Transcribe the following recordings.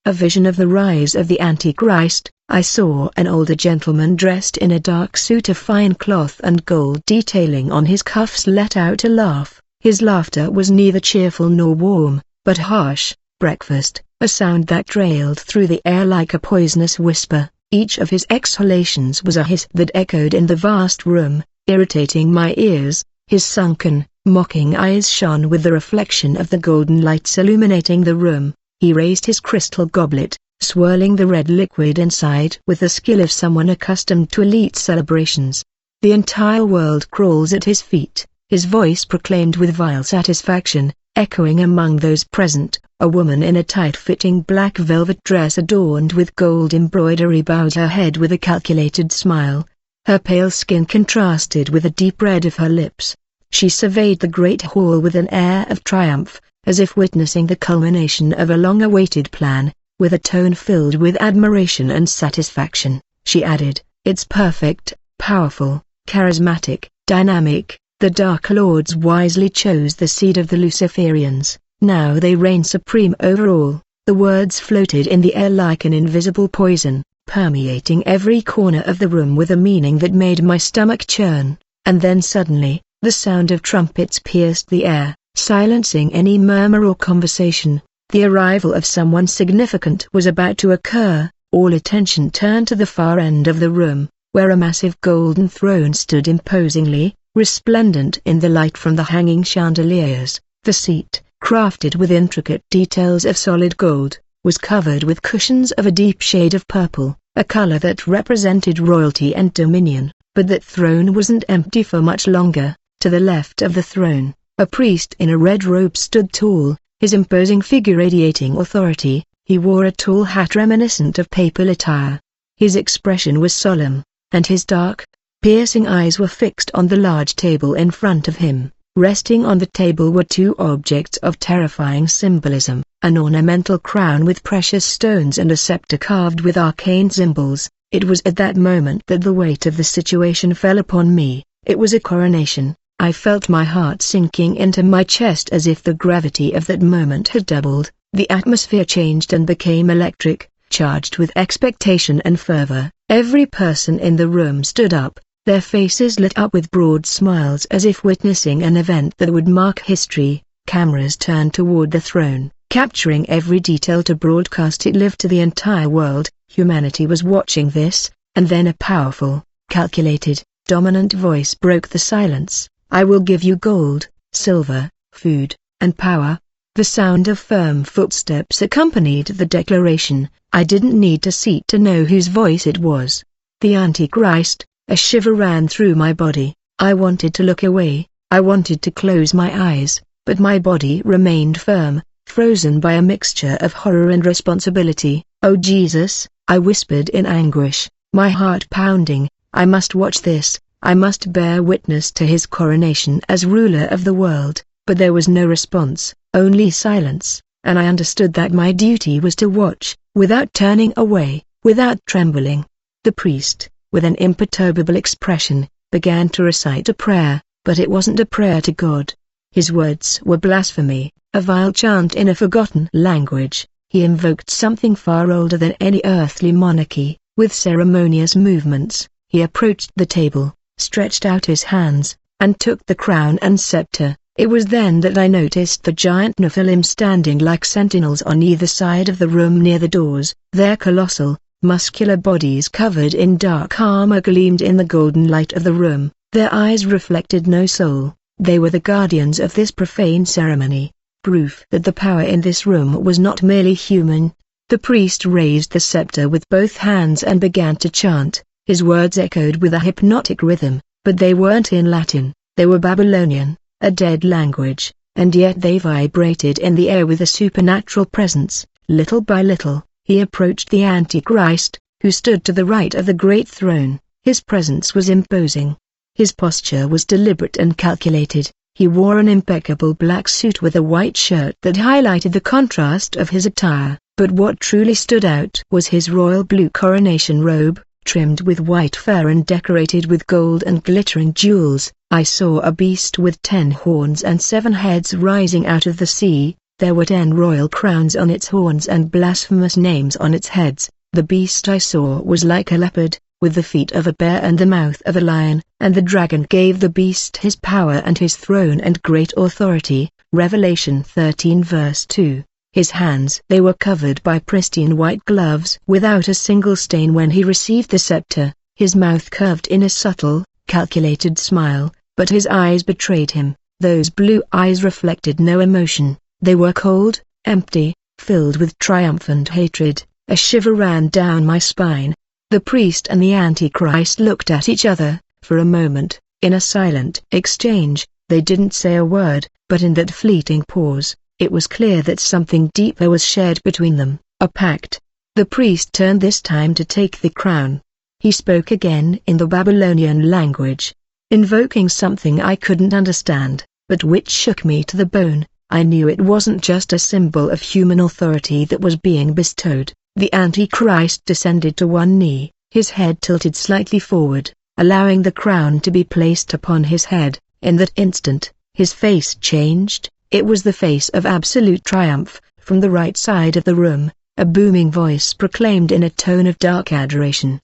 a vision of the rise of the Antichrist. I saw an older gentleman dressed in a dark suit of fine cloth and gold detailing on his cuffs let out a laugh. His laughter was neither cheerful nor warm, but harsh. Breakfast, a sound that trailed through the air like a poisonous whisper. Each of his exhalations was a hiss that echoed in the vast room, irritating my ears. His sunken, mocking eyes shone with the reflection of the golden lights illuminating the room. He raised his crystal goblet, swirling the red liquid inside with the skill of someone accustomed to elite celebrations. The entire world crawls at his feet, his voice proclaimed with vile satisfaction, echoing among those present. A woman in a tight-fitting black velvet dress adorned with gold embroidery bowed her head with a calculated smile. Her pale skin contrasted with the deep red of her lips. She surveyed the great hall with an air of triumph, as if witnessing the culmination of a long-awaited plan. With a tone filled with admiration and satisfaction, she added, "It's perfect, powerful, charismatic, dynamic. The Dark Lords wisely chose the seed of the Luciferians. Now they reign supreme over all." The words floated in the air like an invisible poison, permeating every corner of the room with a meaning that made my stomach churn. And then suddenly, the sound of trumpets pierced the air, silencing any murmur or conversation. The arrival of someone significant was about to occur. All attention turned to the far end of the room, where a massive golden throne stood imposingly, resplendent in the light from the hanging chandeliers. The seat, crafted with intricate details of solid gold, was covered with cushions of a deep shade of purple, a color that represented royalty and dominion. But that throne wasn't empty for much longer. To the left of the throne, a priest in a red robe stood tall, his imposing figure radiating authority. He wore a tall hat reminiscent of papal attire. His expression was solemn, and his dark, piercing eyes were fixed on the large table in front of him. Resting on the table were two objects of terrifying symbolism, an ornamental crown with precious stones and a scepter carved with arcane symbols. It was at that moment that the weight of the situation fell upon me. It was a coronation. I felt my heart sinking into my chest as if the gravity of that moment had doubled. The atmosphere changed and became electric, charged with expectation and fervor. Every person in the room stood up, their faces lit up with broad smiles as if witnessing an event that would mark history. Cameras turned toward the throne, capturing every detail to broadcast it live to the entire world. Humanity was watching this, and then a powerful, calculated, dominant voice broke the silence. "I will give you gold, silver, food, and power." The sound of firm footsteps accompanied the declaration. I didn't need to see to know whose voice it was. The Antichrist. A shiver ran through my body. I wanted to look away, I wanted to close my eyes, but my body remained firm, frozen by a mixture of horror and responsibility. "Oh Jesus," I whispered in anguish, my heart pounding, "I must watch this, I must bear witness to his coronation as ruler of the world." But there was no response, only silence, and I understood that my duty was to watch, without turning away, without trembling. The priest, with an imperturbable expression, began to recite a prayer, but it wasn't a prayer to God. His words were blasphemy, a vile chant in a forgotten language. He invoked something far older than any earthly monarchy. With ceremonious movements, he approached the table, stretched out his hands, and took the crown and scepter. It was then that I noticed the giant Nephilim standing like sentinels on either side of the room near the doors. Their colossal, muscular bodies covered in dark armor gleamed in the golden light of the room. Their eyes reflected no soul. They were the guardians of this profane ceremony, proof that the power in this room was not merely human. The priest raised the scepter with both hands and began to chant. His words echoed with a hypnotic rhythm, but they weren't in Latin, they were Babylonian, a dead language, and yet they vibrated in the air with a supernatural presence. Little by little, he approached the Antichrist, who stood to the right of the great throne. His presence was imposing. His posture was deliberate and calculated. He wore an impeccable black suit with a white shirt that highlighted the contrast of his attire, but what truly stood out was his royal blue coronation robe, trimmed with white fur and decorated with gold and glittering jewels. I saw a beast with 10 horns and 7 heads rising out of the sea. There were 10 royal crowns on its horns and blasphemous names on its heads. The beast I saw was like a leopard, with the feet of a bear and the mouth of a lion, and the dragon gave the beast his power and his throne and great authority. Revelation 13 verse 2. His hands, they were covered by pristine white gloves without a single stain when he received the scepter. His mouth curved in a subtle, calculated smile, but his eyes betrayed him. Those blue eyes reflected no emotion. They were cold, empty, filled with triumphant hatred. A shiver ran down my spine. The priest and the Antichrist looked at each other, for a moment, in a silent exchange. They didn't say a word, but in that fleeting pause, it was clear that something deeper was shared between them, a pact. The priest turned this time to take the crown. He spoke again in the Babylonian language, invoking something I couldn't understand, but which shook me to the bone. I knew it wasn't just a symbol of human authority that was being bestowed. The Antichrist descended to one knee, his head tilted slightly forward, allowing the crown to be placed upon his head. In that instant, his face changed. It was the face of absolute triumph. From the right side of the room, a booming voice proclaimed in a tone of dark adoration,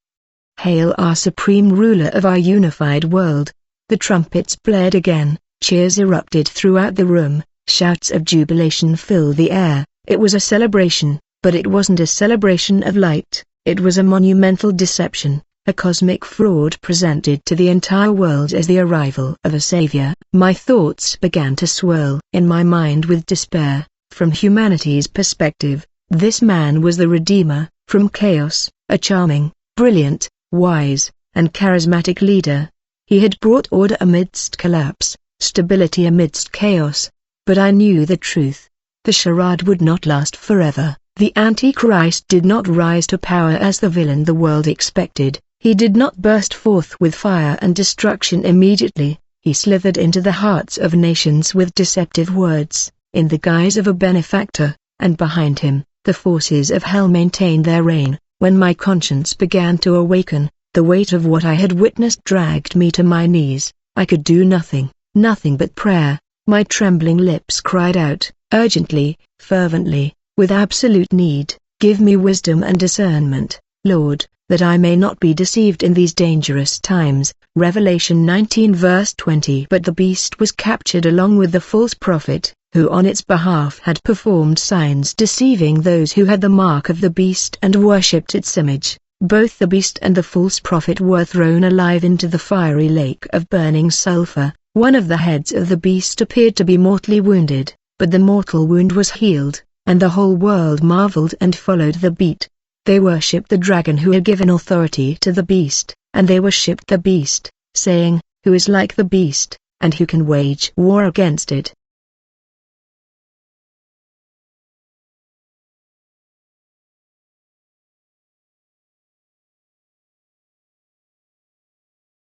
"Hail our supreme ruler of our unified world." The trumpets blared again, cheers erupted throughout the room, shouts of jubilation filled the air. It was a celebration. But it wasn't a celebration of light, it was a monumental deception, a cosmic fraud presented to the entire world as the arrival of a savior. My thoughts began to swirl in my mind with despair. From humanity's perspective, this man was the Redeemer. From chaos, a charming, brilliant, wise, and charismatic leader. He had brought order amidst collapse, stability amidst chaos. But I knew the truth. The charade would not last forever. The Antichrist did not rise to power as the villain the world expected. He did not burst forth with fire and destruction immediately. He slithered into the hearts of nations with deceptive words, in the guise of a benefactor, and behind him, the forces of hell maintained their reign. When my conscience began to awaken, the weight of what I had witnessed dragged me to my knees. I could do nothing, nothing but prayer. My trembling lips cried out, urgently, fervently, with absolute need, "Give me wisdom and discernment, Lord, that I may not be deceived in these dangerous times." Revelation 19 verse 20. But the beast was captured along with the false prophet, who on its behalf had performed signs deceiving those who had the mark of the beast and worshipped its image. Both the beast and the false prophet were thrown alive into the fiery lake of burning sulfur. One of the heads of the beast appeared to be mortally wounded, but the mortal wound was healed, and the whole world marveled and followed the beat. They worshipped the dragon who had given authority to the beast, and they worshipped the beast, saying, "Who is like the beast, and who can wage war against it?"